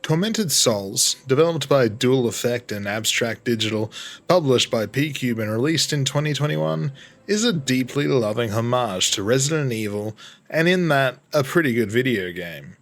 Tormented Souls, developed by Dual Effect and Abstract Digital, published by PQube and released in 2021, is a deeply loving homage to Resident Evil, and in that, a pretty good video game.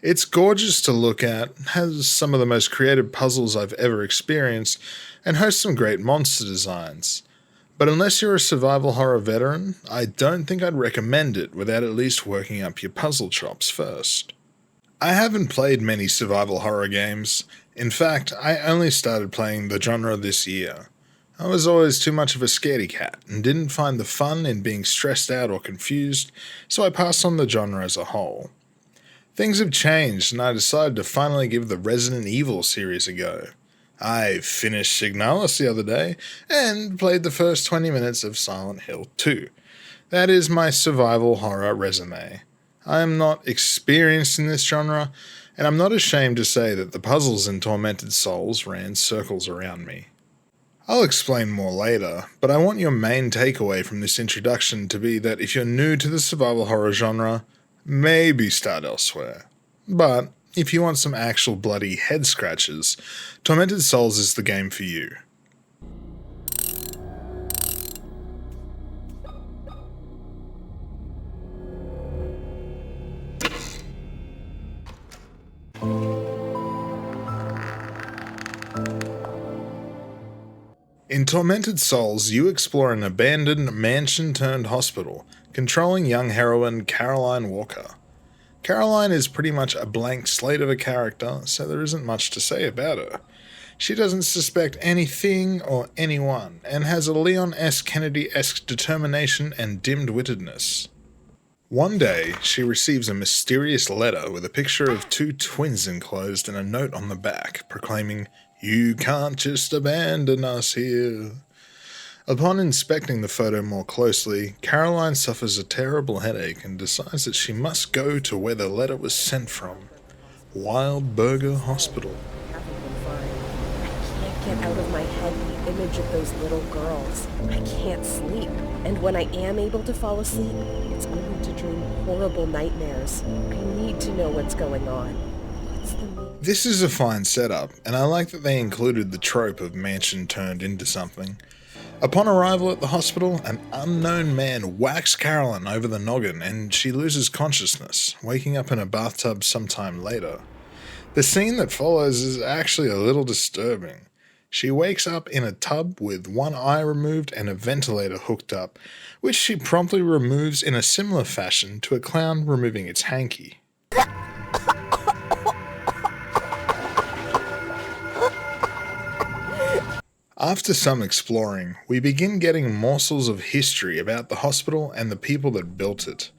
It's gorgeous to look at, has some of the most creative puzzles I've ever experienced, and hosts some great monster designs. But unless you're a survival horror veteran, I don't think I'd recommend it without at least working up your puzzle chops first. I haven't played many survival horror games. In fact, I only started playing the genre this year. I was always too much of a scaredy cat and didn't find the fun in being stressed out or confused, so I passed on the genre as a whole. Things have changed and I decided to finally give the Resident Evil series a go. I finished Signalis the other day and played the first 20 minutes of Silent Hill 2. That is my survival horror resume. I am not experienced in this genre, and I'm not ashamed to say that the puzzles in Tormented Souls ran circles around me. I'll explain more later, but I want your main takeaway from this introduction to be that if you're new to the survival horror genre, maybe start elsewhere. But if you want some actual bloody head scratches, Tormented Souls is the game for you. In Tormented Souls, you explore an abandoned mansion-turned-hospital, controlling young heroine Caroline Walker. Caroline is pretty much a blank slate of a character, so there isn't much to say about her. She doesn't suspect anything or anyone, and has a Leon S. Kennedy-esque determination and dimmed-wittedness. One day, she receives a mysterious letter with a picture of two twins enclosed and a note on the back, proclaiming, "You can't just abandon us here." Upon inspecting the photo more closely, Caroline suffers a terrible headache and decides that she must go to where the letter was sent from, Wilderberger Hospital. I can't get out of my head the image of those little girls. I can't sleep, and when I am able to fall asleep, it's only to dream horrible nightmares. I need to know what's going on. What's the meaning? This is a fine setup, and I like that they included the trope of mansion turned into something. Upon arrival at the hospital, an unknown man whacks Caroline over the noggin and she loses consciousness, waking up in a bathtub sometime later. The scene that follows is actually a little disturbing. She wakes up in a tub with one eye removed and a ventilator hooked up, which she promptly removes in a similar fashion to a clown removing its hanky. After some exploring, we begin getting morsels of history about the hospital and the people that built it.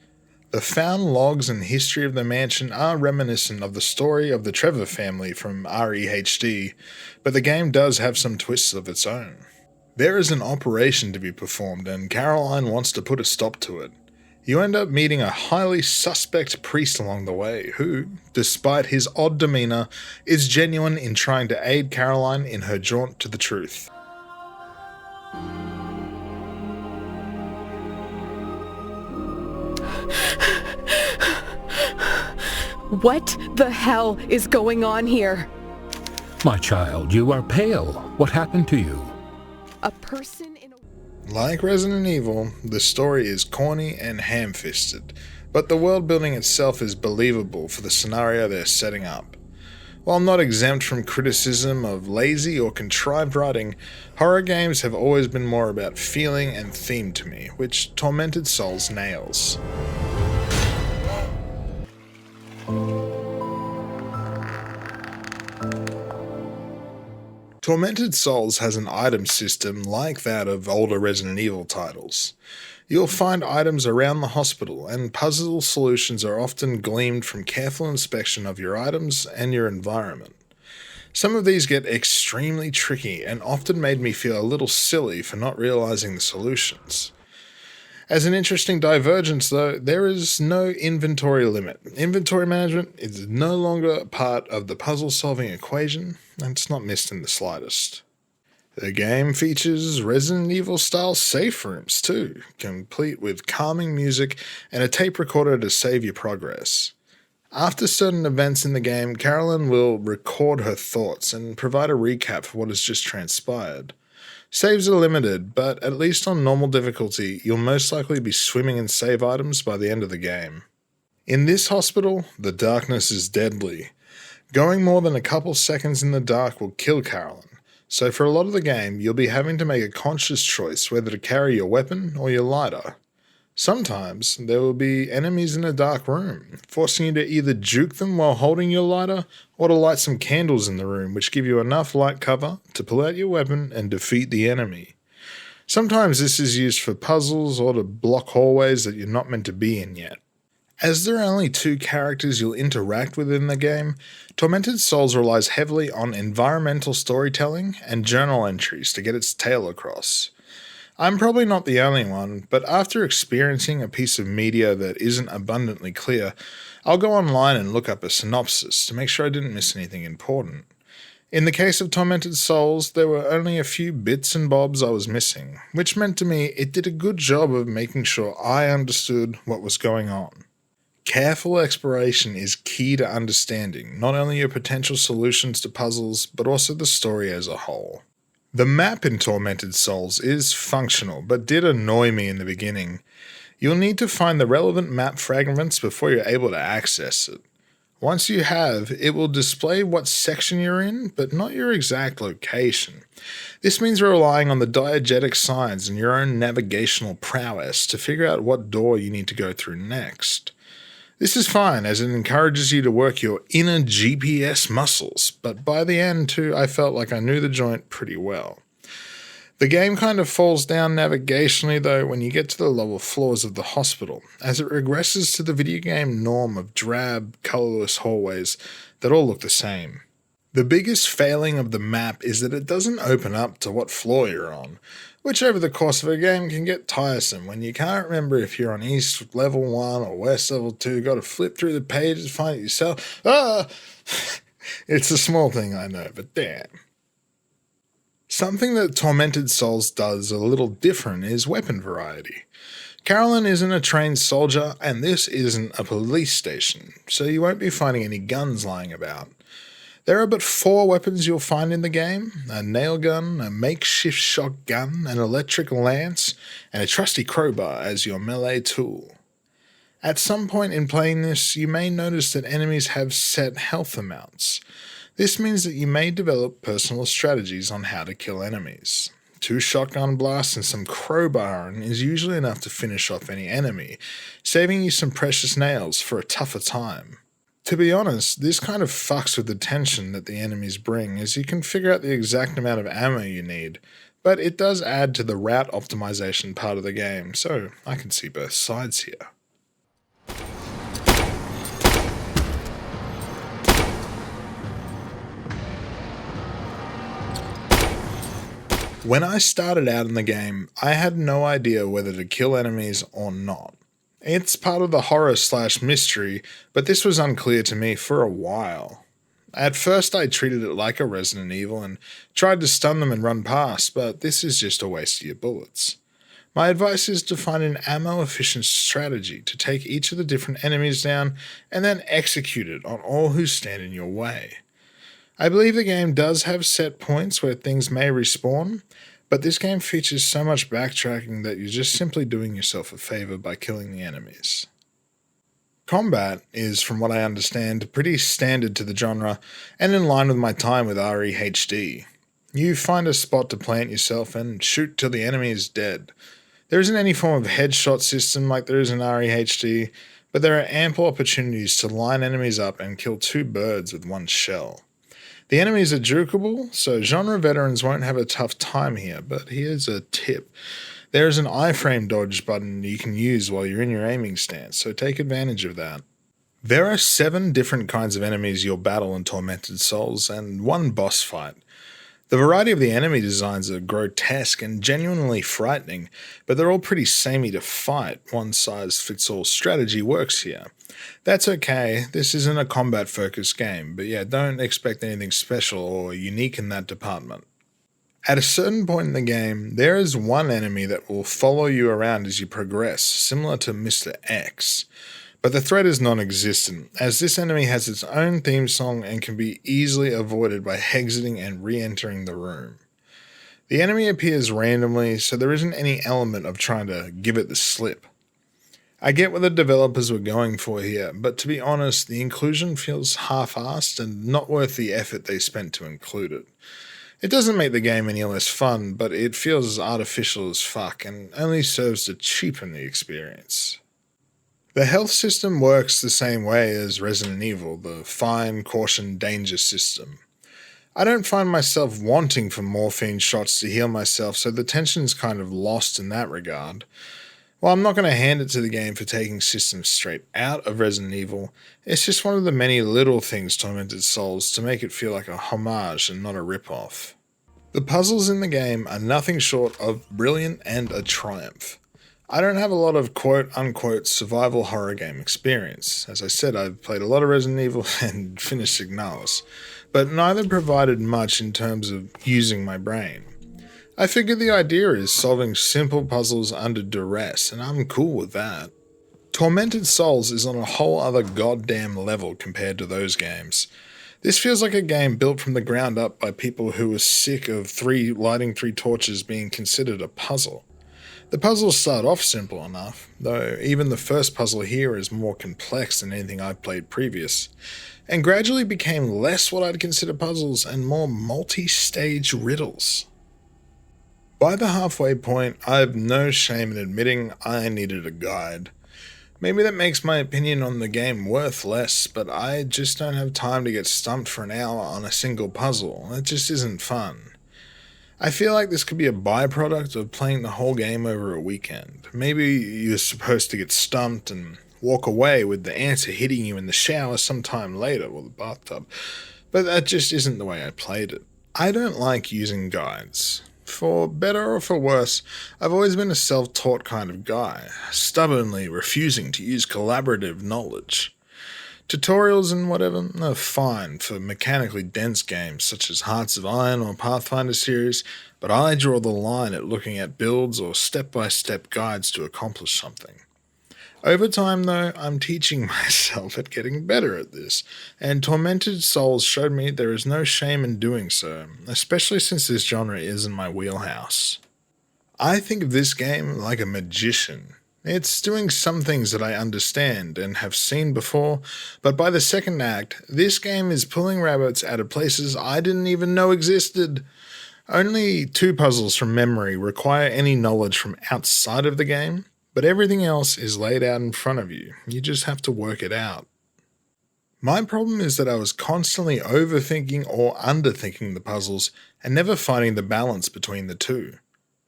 The found logs and history of the mansion are reminiscent of the story of the Trevor family from REHD, but the game does have some twists of its own. There is an operation to be performed and Caroline wants to put a stop to it. You end up meeting a highly suspect priest along the way who, despite his odd demeanor, is genuine in trying to aid Caroline in her jaunt to the truth. What the hell is going on here? My child, you are pale. What happened to you? A person in a... Like Resident Evil, the story is corny and ham-fisted, but the world building itself is believable for the scenario they're setting up. While not exempt from criticism of lazy or contrived writing, horror games have always been more about feeling and theme to me, which Tormented Souls nails. Tormented Souls has an item system like that of older Resident Evil titles. You'll find items around the hospital, and puzzle solutions are often gleaned from careful inspection of your items and your environment. Some of these get extremely tricky and often made me feel a little silly for not realizing the solutions. As an interesting divergence, though, there is no inventory limit. Inventory management is no longer part of the puzzle-solving equation, and it's not missed in the slightest. The game features Resident Evil-style safe rooms too, complete with calming music and a tape recorder to save your progress. After certain events in the game, Carolyn will record her thoughts and provide a recap for what has just transpired. Saves are limited, but at least on normal difficulty, you'll most likely be swimming in save items by the end of the game. In this hospital, the darkness is deadly. Going more than a couple seconds in the dark will kill Carolyn, so for a lot of the game, you'll be having to make a conscious choice whether to carry your weapon or your lighter. Sometimes there will be enemies in a dark room, forcing you to either juke them while holding your lighter or to light some candles in the room which give you enough light cover to pull out your weapon and defeat the enemy. Sometimes this is used for puzzles or to block hallways that you're not meant to be in yet. As there are only 2 characters you'll interact with in the game, Tormented Souls relies heavily on environmental storytelling and journal entries to get its tale across. I'm probably not the only one, but after experiencing a piece of media that isn't abundantly clear, I'll go online and look up a synopsis to make sure I didn't miss anything important. In the case of Tormented Souls, there were only a few bits and bobs I was missing, which meant to me it did a good job of making sure I understood what was going on. Careful exploration is key to understanding not only your potential solutions to puzzles, but also the story as a whole. The map in Tormented Souls is functional, but did annoy me in the beginning. You'll need to find the relevant map fragments before you're able to access it. Once you have, it will display what section you're in, but not your exact location. This means relying on the diegetic signs and your own navigational prowess to figure out what door you need to go through next. This is fine, as it encourages you to work your inner GPS muscles, but by the end too, I felt like I knew the joint pretty well. The game kind of falls down navigationally though when you get to the lower floors of the hospital, as it regresses to the video game norm of drab, colourless hallways that all look the same. The biggest failing of the map is that it doesn't open up to what floor you're on, which over the course of a game can get tiresome when you can't remember if you're on East Level 1 or West Level 2, got to flip through the pages, find it yourself. It's a small thing, I know, but damn. Something that Tormented Souls does a little different is weapon variety. Carolyn isn't a trained soldier, and this isn't a police station, so you won't be finding any guns lying about. There are but 4 weapons you'll find in the game: a nail gun, a makeshift shotgun, an electric lance, and a trusty crowbar as your melee tool. At some point in playing this, you may notice that enemies have set health amounts. This means that you may develop personal strategies on how to kill enemies. 2 shotgun blasts and some crowbarring is usually enough to finish off any enemy, saving you some precious nails for a tougher time. To be honest, this kind of fucks with the tension that the enemies bring, as you can figure out the exact amount of ammo you need, but it does add to the route optimization part of the game, so I can see both sides here. When I started out in the game, I had no idea whether to kill enemies or not. It's part of the horror/mystery, but this was unclear to me for a while. At first I treated it like a Resident Evil and tried to stun them and run past, but this is just a waste of your bullets. My advice is to find an ammo-efficient strategy to take each of the different enemies down and then execute it on all who stand in your way. I believe the game does have set points where things may respawn, but this game features so much backtracking that you're just simply doing yourself a favor by killing the enemies. Combat is, from what I understand, pretty standard to the genre and in line with my time with REHD. You find a spot to plant yourself and shoot till the enemy is dead. There isn't any form of headshot system like there is in REHD, but there are ample opportunities to line enemies up and kill 2 birds with 1 shell. The enemies are jukable, so genre veterans won't have a tough time here, but here's a tip. There is an iframe dodge button you can use while you're in your aiming stance, so take advantage of that. There are 7 different kinds of enemies you'll battle in Tormented Souls, and 1 boss fight. The variety of the enemy designs are grotesque and genuinely frightening, but they're all pretty samey to fight. One-size-fits-all strategy works here. That's okay, this isn't a combat-focused game, but yeah, don't expect anything special or unique in that department. At a certain point in the game, there is one enemy that will follow you around as you progress, similar to Mr. X. But the threat is non-existent, as this enemy has its own theme song and can be easily avoided by exiting and re-entering the room. The enemy appears randomly, so there isn't any element of trying to give it the slip. I get what the developers were going for here, but to be honest, the inclusion feels half-assed and not worth the effort they spent to include it. It doesn't make the game any less fun, but it feels artificial as fuck and only serves to cheapen the experience. The health system works the same way as Resident Evil, the fine, caution, danger system. I don't find myself wanting for morphine shots to heal myself, so the tension's kind of lost in that regard. While I'm not going to hand it to the game for taking systems straight out of Resident Evil, it's just one of the many little things Tormented Souls to make it feel like a homage and not a rip-off. The puzzles in the game are nothing short of brilliant and a triumph. I don't have a lot of quote-unquote survival horror game experience. As I said, I've played a lot of Resident Evil and finished Signalis, but neither provided much in terms of using my brain. I figure the idea is solving simple puzzles under duress, and I'm cool with that. Tormented Souls is on a whole other goddamn level compared to those games. This feels like a game built from the ground up by people who were sick of lighting three torches being considered a puzzle. The puzzles start off simple enough, though even the first puzzle here is more complex than anything I've played previous, and gradually became less what I'd consider puzzles and more multi-stage riddles. By the halfway point, I have no shame in admitting I needed a guide. Maybe that makes my opinion on the game worth less, but I just don't have time to get stumped for an hour on a single puzzle. It just isn't fun. I feel like this could be a byproduct of playing the whole game over a weekend. Maybe you're supposed to get stumped and walk away with the answer hitting you in the shower sometime later, or the bathtub, but that just isn't the way I played it. I don't like using guides. For better or for worse, I've always been a self-taught kind of guy, stubbornly refusing to use collaborative knowledge. Tutorials and whatever are fine for mechanically dense games such as Hearts of Iron or Pathfinder series, but I draw the line at looking at builds or step-by-step guides to accomplish something. Over time though, I'm teaching myself at getting better at this, and Tormented Souls showed me there is no shame in doing so, especially since this genre is in my wheelhouse. I think of this game like a magician. It's doing some things that I understand and have seen before, but by the second act, this game is pulling rabbits out of places I didn't even know existed. Only 2 puzzles from memory require any knowledge from outside of the game, but everything else is laid out in front of you. You just have to work it out. My problem is that I was constantly overthinking or underthinking the puzzles and never finding the balance between the two.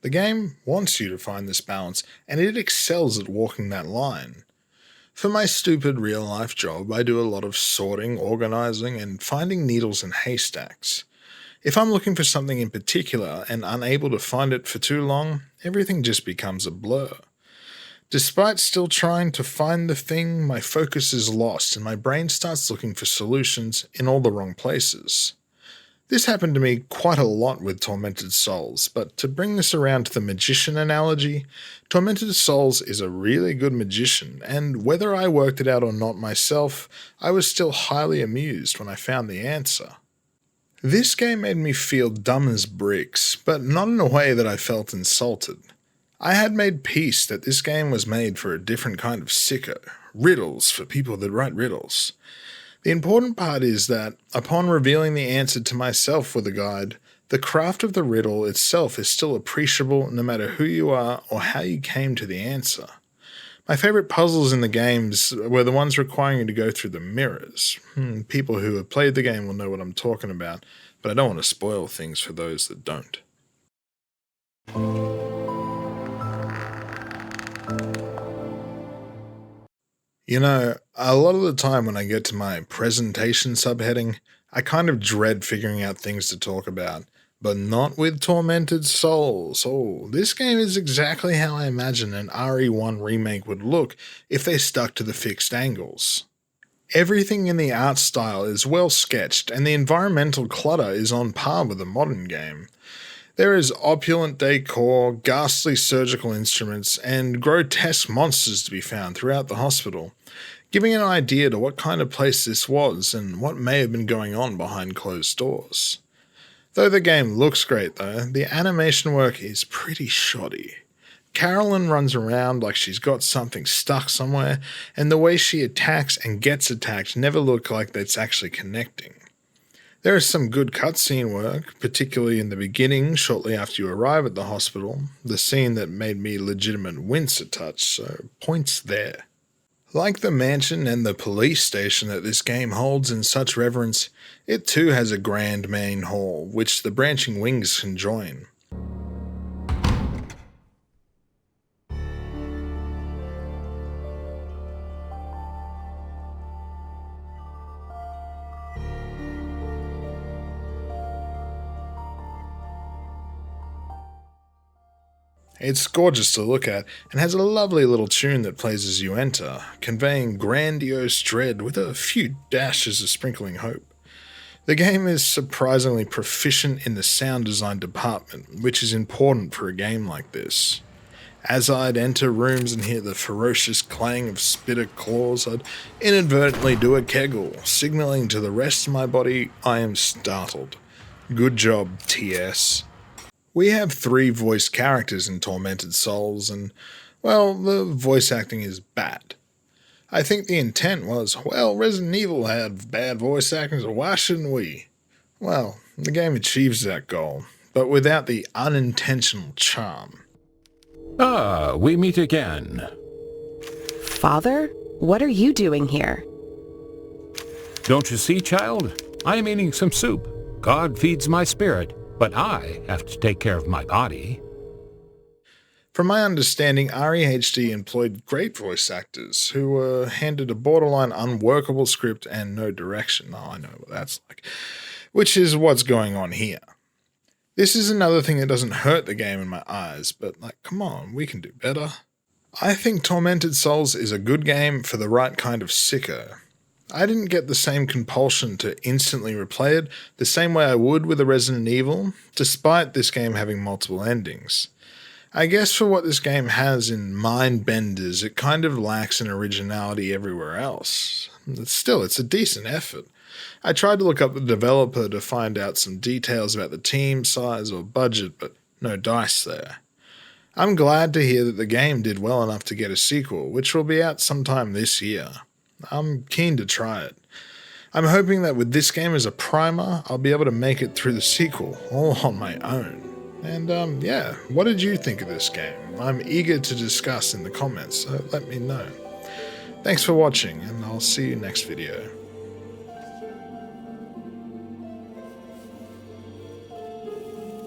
The game wants you to find this balance, and it excels at walking that line. For my stupid real-life job, I do a lot of sorting, organizing, and finding needles in haystacks. If I'm looking for something in particular and unable to find it for too long, everything just becomes a blur. Despite still trying to find the thing, my focus is lost and my brain starts looking for solutions in all the wrong places. This happened to me quite a lot with Tormented Souls, but to bring this around to the magician analogy, Tormented Souls is a really good magician, and whether I worked it out or not myself, I was still highly amused when I found the answer. This game made me feel dumb as bricks, but not in a way that I felt insulted. I had made peace that this game was made for a different kind of sicko, riddles for people that write riddles. The important part is that, upon revealing the answer to myself with a guide, the craft of the riddle itself is still appreciable no matter who you are or how you came to the answer. My favourite puzzles in the games were the ones requiring you to go through the mirrors. People who have played the game will know what I'm talking about, but I don't want to spoil things for those that don't. You know, a lot of the time when I get to my presentation subheading, I kind of dread figuring out things to talk about. But not with Tormented Souls. Oh, this game is exactly how I imagine an RE1 remake would look if they stuck to the fixed angles. Everything in the art style is well sketched, and the environmental clutter is on par with a modern game. There is opulent decor, ghastly surgical instruments, and grotesque monsters to be found throughout the hospital, giving an idea to what kind of place this was and what may have been going on behind closed doors. Though the game looks great though, the animation work is pretty shoddy. Carolyn runs around like she's got something stuck somewhere, and the way she attacks and gets attacked never look like it's actually connecting. There is some good cutscene work, particularly in the beginning, shortly after you arrive at the hospital, the scene that made me legitimate wince a touch, so points there. Like the mansion and the police station that this game holds in such reverence, it too has a grand main hall, which the branching wings can join. It's gorgeous to look at, and has a lovely little tune that plays as you enter, conveying grandiose dread with a few dashes of sprinkling hope. The game is surprisingly proficient in the sound design department, which is important for a game like this. As I'd enter rooms and hear the ferocious clang of spitter claws, I'd inadvertently do a kegel, signaling to the rest of my body I am startled. Good job, TS. We have 3 voiced characters in Tormented Souls, and, well, the voice acting is bad. I think the intent was, well, Resident Evil had bad voice acting, so why shouldn't we? Well, the game achieves that goal, but without the unintentional charm. Ah, we meet again. Father, what are you doing here? Don't you see, child? I am eating some soup. God feeds my spirit, but I have to take care of my body. From my understanding, REHD employed great voice actors who were handed a borderline unworkable script and no direction. Oh, I know what that's like. Which is what's going on here. This is another thing that doesn't hurt the game in my eyes, but like, come on, we can do better. I think Tormented Souls is a good game for the right kind of sicko. I didn't get the same compulsion to instantly replay it the same way I would with a Resident Evil, despite this game having multiple endings. I guess for what this game has in mind benders, it kind of lacks in originality everywhere else. Still, it's a decent effort. I tried to look up the developer to find out some details about the team size or budget, but no dice there. I'm glad to hear that the game did well enough to get a sequel, which will be out sometime this year. I'm keen to try it. I'm hoping that with this game as a primer, I'll be able to make it through the sequel, all on my own. And yeah, what did you think of this game? I'm eager to discuss in the comments, so let me know. Thanks for watching, and I'll see you next video.